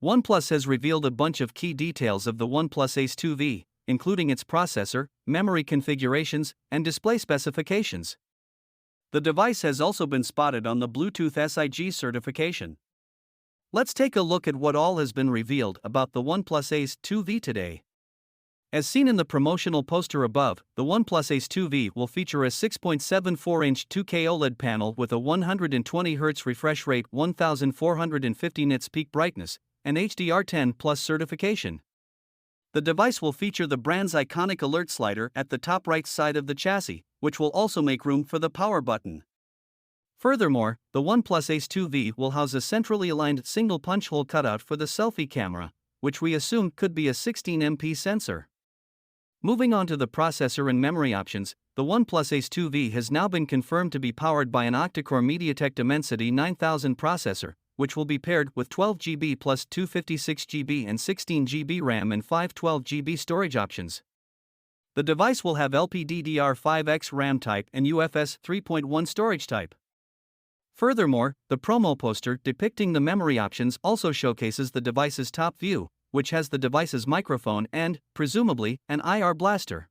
OnePlus has revealed a bunch of key details of the OnePlus Ace 2V, including its processor, memory configurations, and display specifications. The device has also been spotted on the Bluetooth SIG certification. Let's take a look at what all has been revealed about the OnePlus Ace 2V today. As seen in the promotional poster above, the OnePlus Ace 2V will feature a 6.74-inch 2K OLED panel with a 120Hz refresh rate, 1450 nits peak brightness, and HDR10 Plus certification. The device will feature the brand's iconic alert slider at the top right side of the chassis, which will also make room for the power button. Furthermore, the OnePlus Ace 2V will house a centrally aligned single punch hole cutout for the selfie camera, which we assume could be a 16MP sensor. Moving on to the processor and memory options, the OnePlus Ace 2V has now been confirmed to be powered by an octa-core MediaTek Dimensity 9000 processor, which will be paired with 12GB plus 256GB and 16GB RAM and 512GB storage options. The device will have LPDDR5X RAM type and UFS 3.1 storage type. Furthermore, the promo poster depicting the memory options also showcases the device's top view, which has the device's microphone and, presumably, an IR blaster.